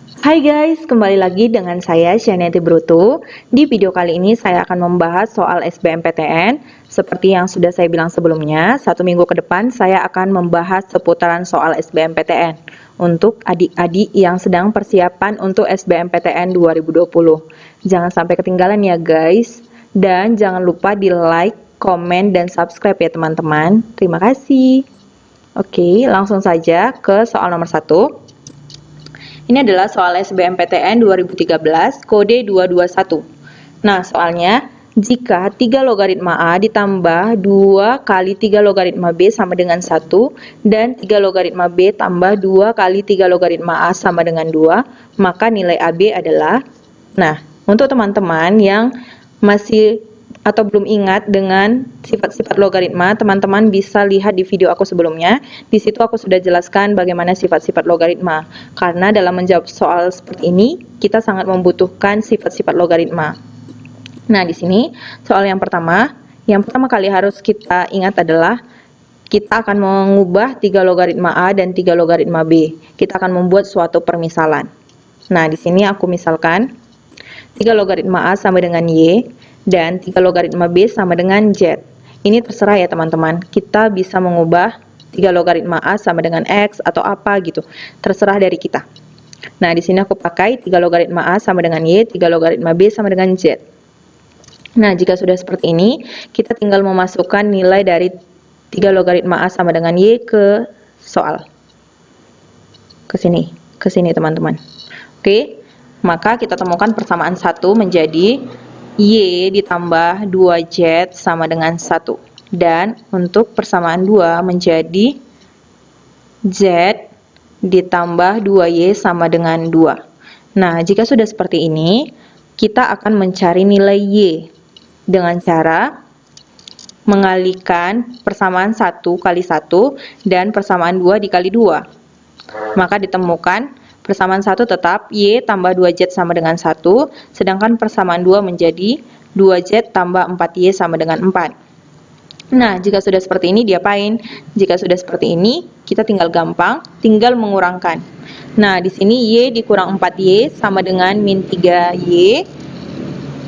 Hai guys, kembali lagi dengan saya Shanety Brutu. Di video kali ini saya akan membahas soal SBMPTN. Seperti yang sudah saya bilang sebelumnya, 1 minggu ke depan saya akan membahas seputaran soal SBMPTN untuk adik-adik yang sedang persiapan untuk SBMPTN 2020. Jangan sampai ketinggalan ya guys. Dan jangan lupa di like, komen, dan subscribe ya teman-teman. Terima kasih. Oke, langsung saja ke soal nomor 1. Ini adalah soal SBMPTN 2013 kode 221. Nah, soalnya jika 3 logaritma A ditambah 2 kali 3 logaritma B sama dengan 1 dan 3 logaritma B tambah 2 kali 3 logaritma A sama dengan 2, maka nilai AB adalah. Nah, untuk teman-teman yang masih atau belum ingat dengan sifat-sifat logaritma, teman-teman bisa lihat di video aku sebelumnya. Di situ aku sudah jelaskan bagaimana sifat-sifat logaritma. Karena dalam menjawab soal seperti ini, kita sangat membutuhkan sifat-sifat logaritma. Nah, di sini soal yang pertama kali harus kita ingat adalah kita akan mengubah 3 logaritma A dan 3 logaritma B. Kita akan membuat suatu permisalan. Nah, di sini aku misalkan 3 logaritma A sama dengan Y dan 3 logaritma B sama dengan Z. Ini terserah ya teman-teman, kita bisa mengubah 3 logaritma A sama dengan X atau apa gitu, terserah dari kita. Nah, di sini aku pakai 3 logaritma A sama dengan Y, 3 logaritma B sama dengan Z. Nah, jika sudah seperti ini, kita tinggal memasukkan nilai dari 3 logaritma A sama dengan Y ke soal. Ke sini teman-teman. Oke, maka kita temukan persamaan 1 menjadi Y ditambah 2Z sama dengan 1. Dan untuk persamaan 2 menjadi Z ditambah 2Y sama dengan 2. Nah, jika sudah seperti ini, kita akan mencari nilai Y dengan cara mengalihkan persamaan 1 kali 1 dan persamaan 2 dikali 2. Maka ditemukan persamaan 1 tetap Y tambah 2Z sama dengan 1, sedangkan persamaan 2 menjadi 2Z tambah 4Y sama dengan 4. Nah, jika sudah seperti ini diapain? Jika sudah seperti ini, kita tinggal mengurangkan. Nah, di sini Y dikurang 4Y sama dengan min 3Y,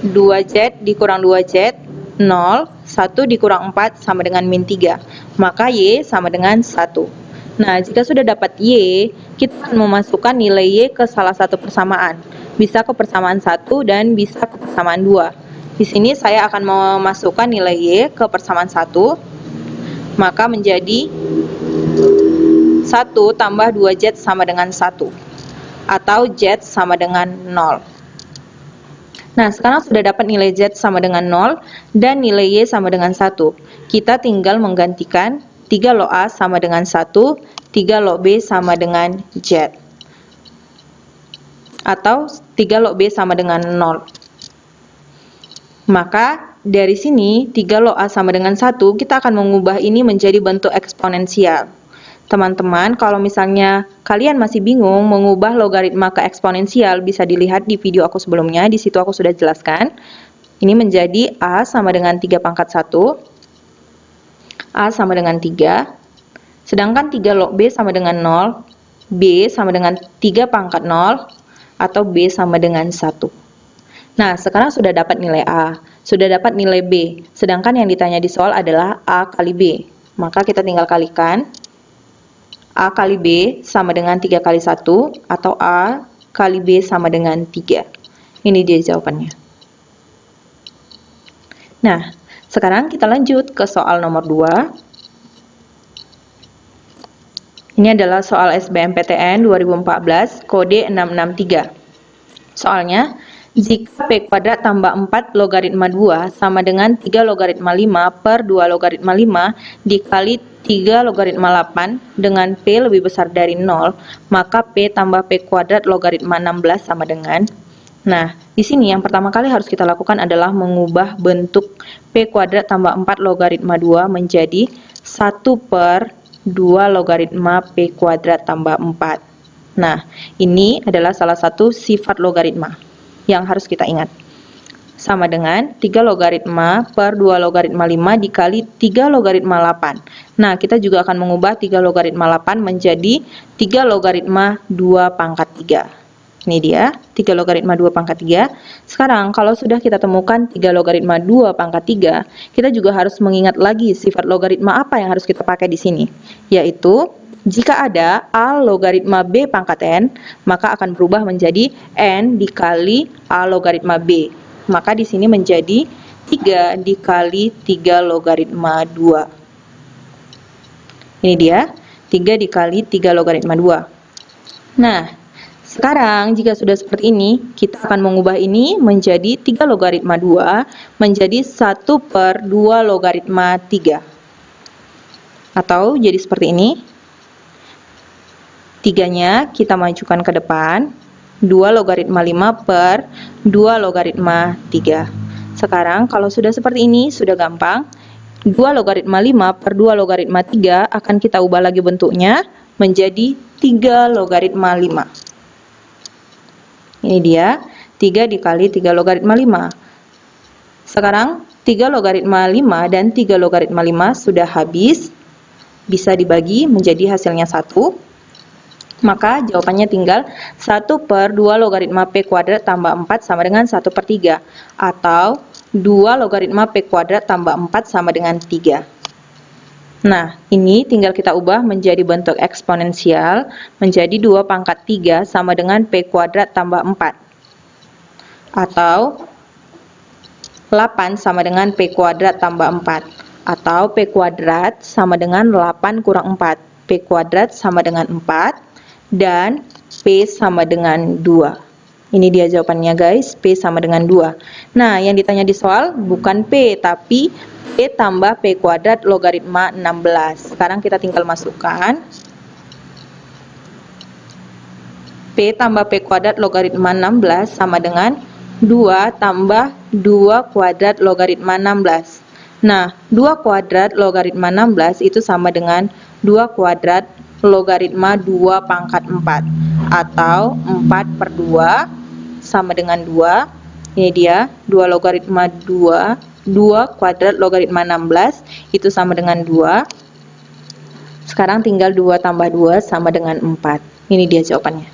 2Z dikurang 2Z, 0, 1 dikurang 4 sama dengan min 3. Maka Y sama dengan 1. Nah, jika sudah dapat Y, kita akan memasukkan nilai Y ke salah satu persamaan. Bisa ke persamaan 1 dan bisa ke persamaan 2. Di sini saya akan memasukkan nilai Y ke persamaan 1, maka menjadi 1 tambah 2Z sama dengan 1, atau Z sama dengan 0. Nah, sekarang sudah dapat nilai Z sama dengan 0 dan nilai Y sama dengan 1. Kita tinggal menggantikan 3 log A sama dengan 1, 3 log B sama dengan Z. Atau 3 log B sama dengan 0. Maka dari sini 3 log A sama dengan 1, kita akan mengubah ini menjadi bentuk eksponensial. Teman-teman, kalau misalnya kalian masih bingung mengubah logaritma ke eksponensial, bisa dilihat di video aku sebelumnya. Di situ aku sudah jelaskan. Ini menjadi A sama dengan 3 pangkat 1. A sama dengan 3, sedangkan 3 log B sama dengan 0, B sama dengan 3 pangkat 0, atau B sama dengan 1. Nah, sekarang sudah dapat nilai A, sudah dapat nilai B, sedangkan yang ditanya di soal adalah A kali B. Maka kita tinggal kalikan, A kali B sama dengan 3 kali 1, atau A kali B sama dengan 3. Ini dia jawabannya. Nah, sekarang kita lanjut ke soal nomor 2. Ini adalah soal SBMPTN 2014 kode 663. Soalnya, jika P kuadrat tambah 4 logaritma 2 sama dengan 3 logaritma 5 per 2 logaritma 5 dikali 3 logaritma 8 dengan P lebih besar dari 0, maka P tambah P kuadrat logaritma 16 sama dengan. Nah, di sini yang pertama kali harus kita lakukan adalah mengubah bentuk P kuadrat tambah 4 logaritma 2 menjadi 1 per 2 logaritma P kuadrat tambah 4. Nah, ini adalah salah satu sifat logaritma yang harus kita ingat. Sama dengan 3 logaritma per 2 logaritma 5 dikali 3 logaritma 8. Nah, kita juga akan mengubah 3 logaritma 8 menjadi 3 logaritma 2 pangkat 3. Ini dia 3 logaritma 2 pangkat 3. Sekarang kalau sudah kita temukan 3 logaritma 2 pangkat 3, kita juga harus mengingat lagi sifat logaritma apa yang harus kita pakai di sini, yaitu jika ada A logaritma B pangkat N, maka akan berubah menjadi N dikali A logaritma B. Maka di sini menjadi 3 dikali 3 logaritma 2. Ini dia 3 dikali 3 logaritma 2. Nah, sekarang jika sudah seperti ini, kita akan mengubah ini menjadi 3 logaritma 2 menjadi 1/2 logaritma 3. Atau jadi seperti ini. 3-nya kita majukan ke depan, 2 logaritma 5/2 logaritma 3. Sekarang kalau sudah seperti ini, sudah gampang. 2 logaritma 5/2 logaritma 3 akan kita ubah lagi bentuknya menjadi 3 logaritma 5. Ini dia 3 dikali 3 logaritma 5. Sekarang 3 logaritma 5 dan 3 logaritma 5 sudah habis. Bisa dibagi menjadi hasilnya 1. Maka jawabannya tinggal 1/2 logaritma P kuadrat tambah 4 sama dengan 1/3. Atau 2 logaritma P kuadrat tambah 4 sama dengan 3. Nah, ini tinggal kita ubah menjadi bentuk eksponensial menjadi 2 pangkat 3 sama dengan P kuadrat tambah 4. Atau 8 sama dengan P kuadrat tambah 4. Atau P kuadrat sama dengan 8 kurang 4. P kuadrat sama dengan 4 dan P sama dengan 2. Ini dia jawabannya guys, P sama dengan 2. Nah, yang ditanya di soal bukan P, tapi P tambah P kuadrat logaritma 16. Sekarang kita tinggal masukkan. P tambah P kuadrat logaritma 16 sama dengan 2 tambah 2 kuadrat logaritma 16. Nah, 2 kuadrat logaritma 16 itu sama dengan 2 kuadrat logaritma 2 pangkat 4. Atau 4/2 sama dengan 2. Ini dia 2 logaritma 2 kuadrat logaritma 16 itu sama dengan 2. Sekarang tinggal 2 tambah 2 sama dengan 4. Ini dia jawabannya.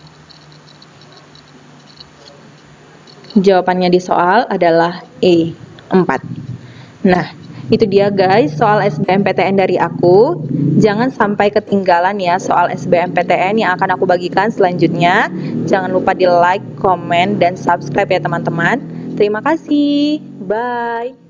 Jawabannya di soal adalah E, 4. Nah, itu dia guys soal SBMPTN dari aku. Jangan sampai ketinggalan ya soal SBMPTN yang akan aku bagikan selanjutnya. Jangan lupa di like, komen, dan subscribe ya teman-teman. Terima kasih. Bye.